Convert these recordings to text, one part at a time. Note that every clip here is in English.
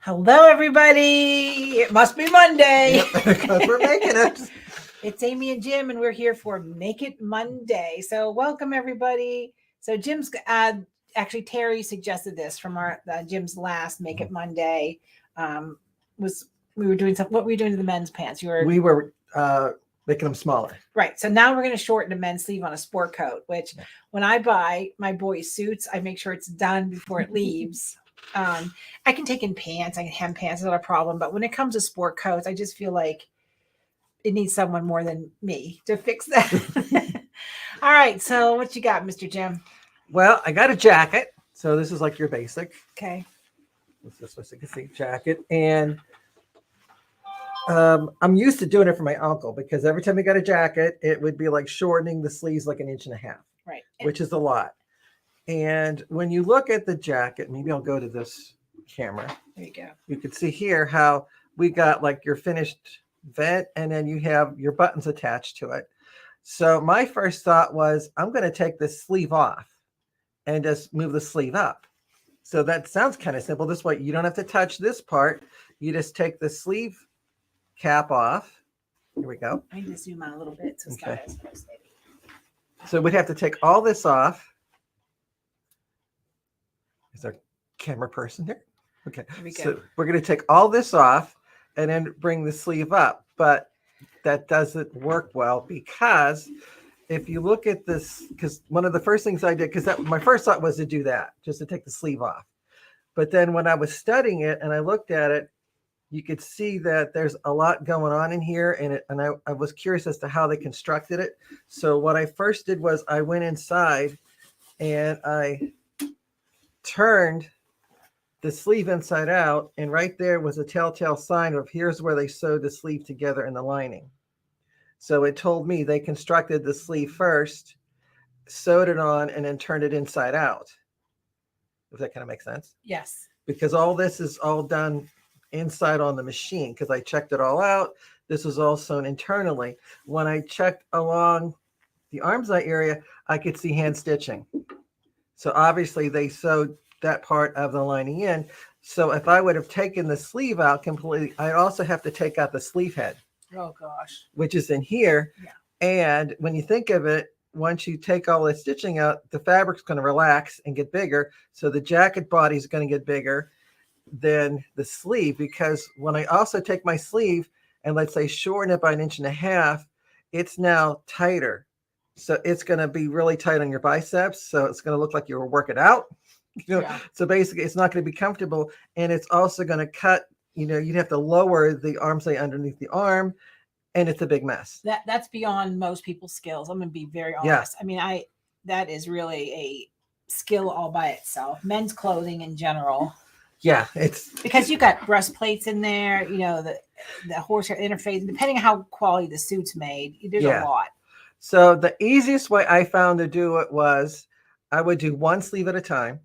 Hello, everybody. It must be Monday. Yep, because we're making it. It's Amy and Jim, and we're here for Make It Monday. So, welcome, everybody. So, Jim's actually Terry suggested this from our Jim's last Make It Monday. Was we were doing something? What were you doing to the men's pants? We were making them smaller. Right. So now we're going to shorten the men's sleeve on a sport coat, which when I buy my boys' suits, I make sure it's done before it leaves. I can take in pants, I can hem pants, it's not a problem. But when it comes to sport coats, I just feel like it needs someone more than me to fix that. All right. So what you got, Mr. Jim? Well, I got a jacket. So this is like your basic. Okay. This is supposed to get the jacket. And I'm used to doing it for my uncle because every time he got a jacket, it would be like shortening the sleeves like 1.5 inches. Right. Which is a lot. And when you look at the jacket, maybe I'll go to this camera. There you go. You can see here how we got like your finished vent and then you have your buttons attached to it. So my first thought was I'm going to take this sleeve off and just move the sleeve up. So that sounds kind of simple. This way you don't have to touch this part. You just take the sleeve cap off. Here we go. I need to zoom out a little bit. So, okay. So we'd have to take all this off. Is our camera person here? Okay. So we're going to take all this off and then bring the sleeve up. But that doesn't work well because if you look at this, because one of the first things I did, because my first thought was to do that, just to take the sleeve off. But then when I was studying it and I looked at it, you could see that there's a lot going on in here. And I was curious as to how they constructed it. So what I first did was I went inside and I turned the sleeve inside out, and right there was a telltale sign of here's where they sewed the sleeve together in the lining. So it told me they constructed the sleeve first, sewed it on, and then turned it inside out. Does that kind of make sense? Yes. Because all this is all done inside on the machine because I checked it all out. This was all sewn internally. When I checked along the arm's eye area, I could see hand stitching. So obviously they sewed that part of the lining in. So if I would have taken the sleeve out completely, I also have to take out the sleeve head. Oh gosh. Which is in here. Yeah. And when you think of it, once you take all the stitching out, the fabric's going to relax and get bigger. So the jacket body is going to get bigger than the sleeve, because when I also take my sleeve and let's say shorten it by 1.5 inches, it's now tighter. So it's going to be really tight on your biceps. So it's going to look like you were working out. Yeah. So basically it's not going to be comfortable. And it's also going to cut, you'd have to lower the arm sleeve underneath the arm. And it's a big mess. That's beyond most people's skills. I'm going to be very honest. Yeah. I mean, that is really a skill all by itself. Men's clothing in general. Yeah, it's because you got breastplates in there, the horsehair interface, depending on how quality the suit's made, there's a lot. So the easiest way I found to do it was I would do one sleeve at a time,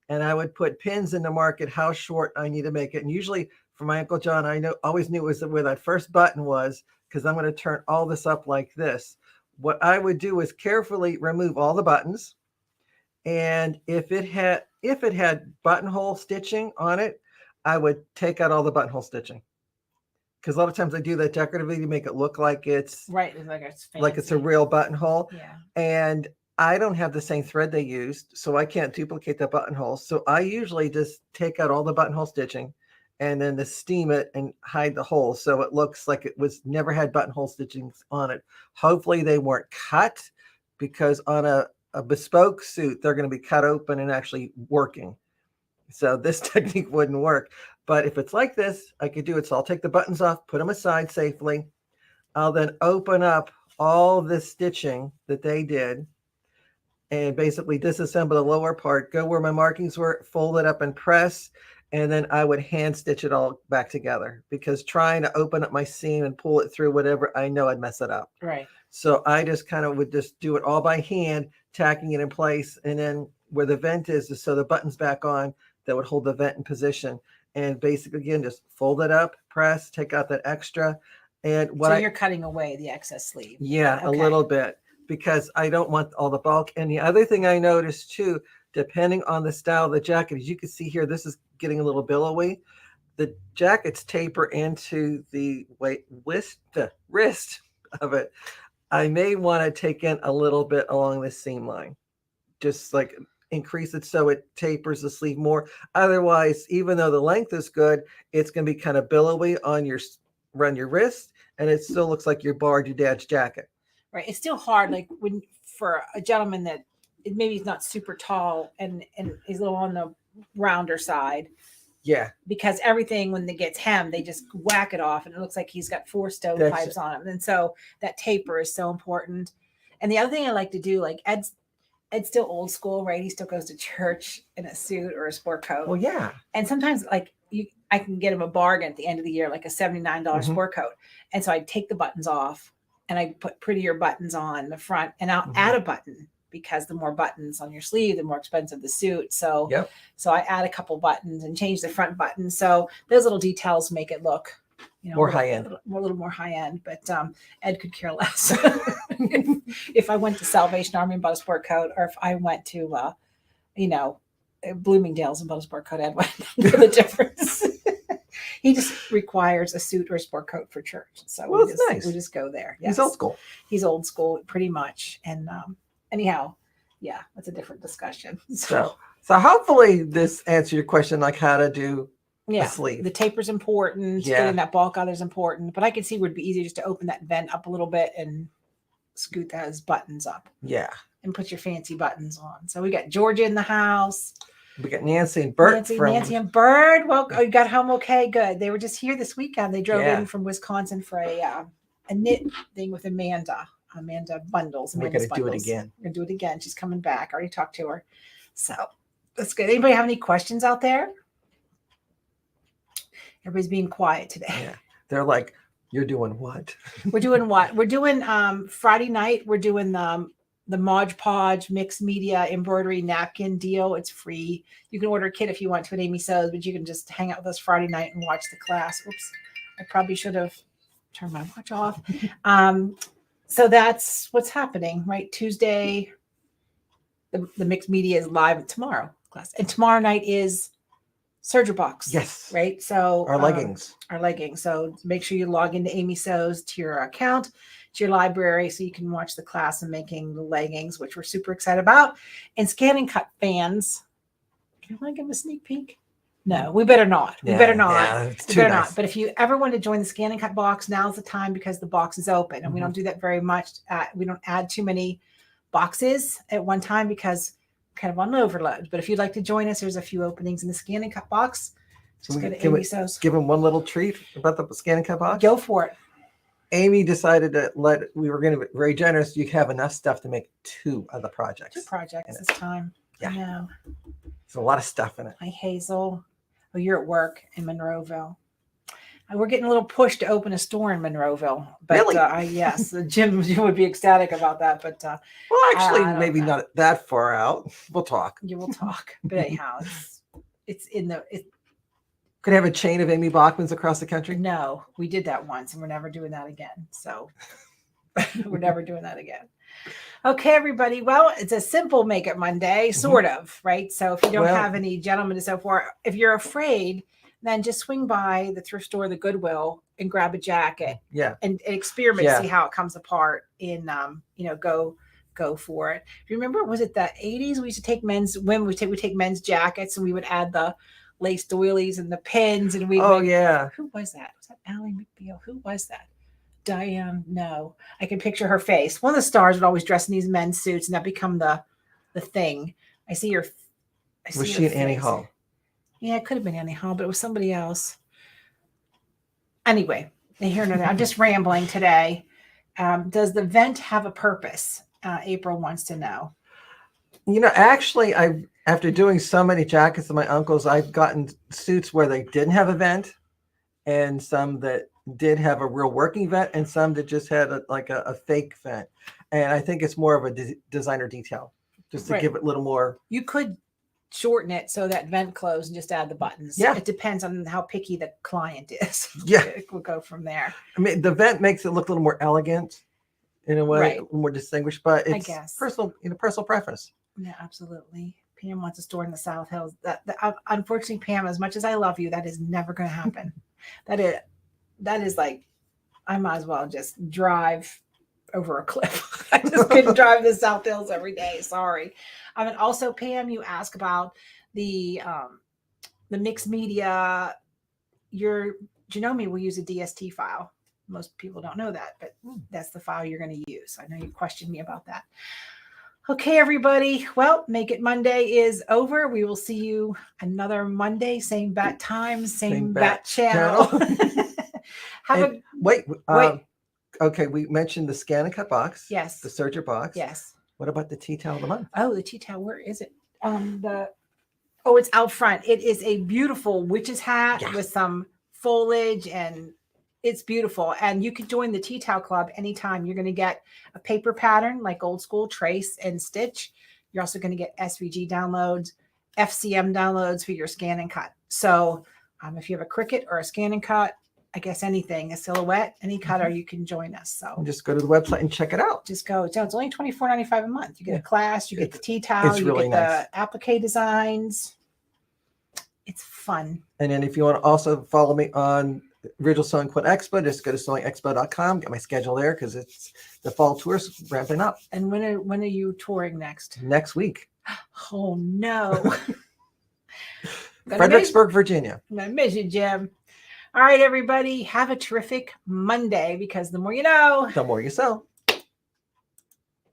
and I would put pins in to mark it how short I need to make it. And usually for my Uncle John, I always knew it was where that first button was, because I'm going to turn all this up like this. What I would do is carefully remove all the buttons. And if it had buttonhole stitching on it, I would take out all the buttonhole stitching. Because a lot of times I do that decoratively to make it look like it's right, like it's a real buttonhole. Yeah. And I don't have the same thread they used, so I can't duplicate the buttonhole. So I usually just take out all the buttonhole stitching and then to steam it and hide the hole so it looks like it was never had buttonhole stitchings on it. Hopefully they weren't cut, because on a bespoke suit, they're going to be cut open and actually working. So this technique wouldn't work. But if it's like this, I could do it. So I'll take the buttons off, put them aside safely. I'll then open up all the stitching that they did and basically disassemble the lower part, go where my markings were, fold it up and press. And then I would hand stitch it all back together, because trying to open up my seam and pull it through whatever, I know I'd mess it up. Right. So I just kind of would just do it all by hand, tacking it in place. And then where the vent is to sew the buttons back on that would hold the vent in position. And basically, again, just fold it up, press, take out that extra. And what you're cutting away the excess sleeve. Yeah, okay. A little bit, because I don't want all the bulk. And the other thing I noticed too, depending on the style of the jacket, as you can see here, this is getting a little billowy. the jackets taper into the wrist of it, I may want to take in a little bit along the seam line, just like increase it so it tapers the sleeve more. Otherwise, even though the length is good, it's going to be kind of billowy on your wrist, and it still looks like you borrowed your dad's jacket. Right. It's still hard, like when for a gentleman that maybe he's not super tall and he's a little on the rounder side. Yeah. Because everything, when it gets hemmed, they just whack it off and it looks like he's got 4 stovepipes on him. And so that taper is so important. And the other thing I like to do, like Ed's still old school, right? He still goes to church in a suit or a sport coat. Well, yeah. And sometimes like I can get him a bargain at the end of the year, like a $79 sport coat. And so I take the buttons off and I put prettier buttons on the front, and I'll add a button, because the more buttons on your sleeve, the more expensive the suit. So, so I add a couple buttons and change the front buttons. So those little details make it look, more high end, a little more high end. But Ed could care less if I went to Salvation Army and bought a sport coat, or if I went to, Bloomingdale's and bought a sport coat. Ed wouldn't know the difference. He just requires a suit or a sport coat for church. So we just go there. Yes. He's old school. He's old school, pretty much. And anyhow, yeah, that's a different discussion. So hopefully this answers your question, like how to do a sleeve. The taper's important. Getting that bulk out is important. But I can see it would be easier just to open that vent up a little bit and scoot those buttons up. Yeah. And put your fancy buttons on. So we got Georgia in the house. We got Nancy and Bert. Nancy and Bert. Well, you got home okay. Good. They were just here this weekend. They drove in from Wisconsin for a knit thing with Amanda Bundles. We're going to do it again. We're going to do it again. She's coming back. I already talked to her. So that's good. Anybody have any questions out there? Everybody's being quiet today. Yeah. They're like, you're doing what? We're doing what? We're doing Friday night. We're doing the Mod Podge mixed media embroidery napkin deal. It's free. You can order a kit if you want to at Amy Sews, but you can just hang out with us Friday night and watch the class. Oops. I probably should have turned my watch off. So that's what's happening, right? Tuesday, the mixed media is live tomorrow class. And tomorrow night is Serger Box. Yes. Right. So our leggings. So make sure you log into Amy Sews to your account, to your library, so you can watch the class and making the leggings, which we're super excited about. And Scan and Cut fans. Can I give them a sneak peek? No, we better not. We better not. Yeah, it's we too better nice. not. But if you ever want to join the Scan and Cut box, now's the time, because the box is open, and we don't do that very much. We don't add too many boxes at one time because kind of on overload. But if you'd like to join us, there's a few openings in the Scan and Cut box. Just go to Amy Sews. Give them one little treat about the Scan and Cut box. Go for it. Amy decided to we were going to be very generous. You have enough stuff to make 2 of the projects. 2 projects this time. Yeah. I know. There's a lot of stuff in it. Hi, Hazel. Oh, you're at work in Monroeville. We're getting a little push to open a store in Monroeville. But really? Yes, Jim would be ecstatic about that. But well, actually, maybe not that far out. We'll talk. You will talk. But anyhow, it's in the. Could have a chain of Amy Bachmans across the country? No, we did that once, and we're never doing that again. So we're never doing that again. Okay, everybody. Well, it's a simple Make It Monday, sort of, right? So if you don't have any gentlemen and so forth, if you're afraid, then just swing by the thrift store, the Goodwill, and grab a jacket. Yeah. And experiment, see how it comes apart in, go for it. Do you remember, was it the 80s? We used to take we take men's jackets, and we would add the lace doilies and the pins, and who was that? Was that Allie McBeal? Who was that? Diane? No, I can picture her face. One of the stars would always dress in these men's suits, and that become the thing. I see her. Was she an Annie Hall? Yeah, it could have been Annie Hall, but it was somebody else. Anyway, I'm just rambling today. Does the vent have a purpose? April wants to know. Actually, after doing so many jackets of my uncle's, I've gotten suits where they didn't have a vent, and some that did have a real working vent, and some that just had a fake vent. And I think it's more of a designer detail, just to give it a little more. You could shorten it so that vent closed and just add the buttons. Yeah. It depends on how picky the client is. Yeah. We'll go from there. I mean, the vent makes it look a little more elegant in a way, a little more distinguished, but it's personal preference. Yeah, absolutely. Pam wants a store in the South Hills. Unfortunately, Pam, as much as I love you, that is never going to happen. That is like, I might as well just drive over a cliff. I just couldn't drive the South Hills every day. Sorry. And also, Pam, you ask about the mixed media. Janome will use a DST file. Most people don't know that, but that's the file you're going to use. I know you questioned me about that. Okay, everybody. Well, Make It Monday is over. We will see you another Monday, same bat time, same bat channel. Wait. Okay, we mentioned the Scan and Cut box. Yes. The Serger box. Yes. What about the tea towel of the month? Oh, the tea towel. Where is it? It's out front. It is a beautiful witch's hat with some foliage, and it's beautiful. And you can join the Tea Towel Club anytime. You're going to get a paper pattern like old school, trace and stitch. You're also going to get SVG downloads, FCM downloads for your scan and cut. So if you have a Cricut or a scan and cut, I guess anything, a silhouette, any cutter, you can join us. So just go to the website and check it out. Just go. It's only $24.95 a month. You get a class, you get the tea towel, you get the applique designs. It's fun. And then if you want to also follow me on Original Sewing Quinn Expo, just go to sewingexpo.com, get my schedule there because it's the fall tour's ramping up. And when are you touring next? Next week. Oh no. Fredericksburg, Virginia. I'm gonna miss you, Jim. All right, everybody, have a terrific Monday, because the more you know, the more you sew.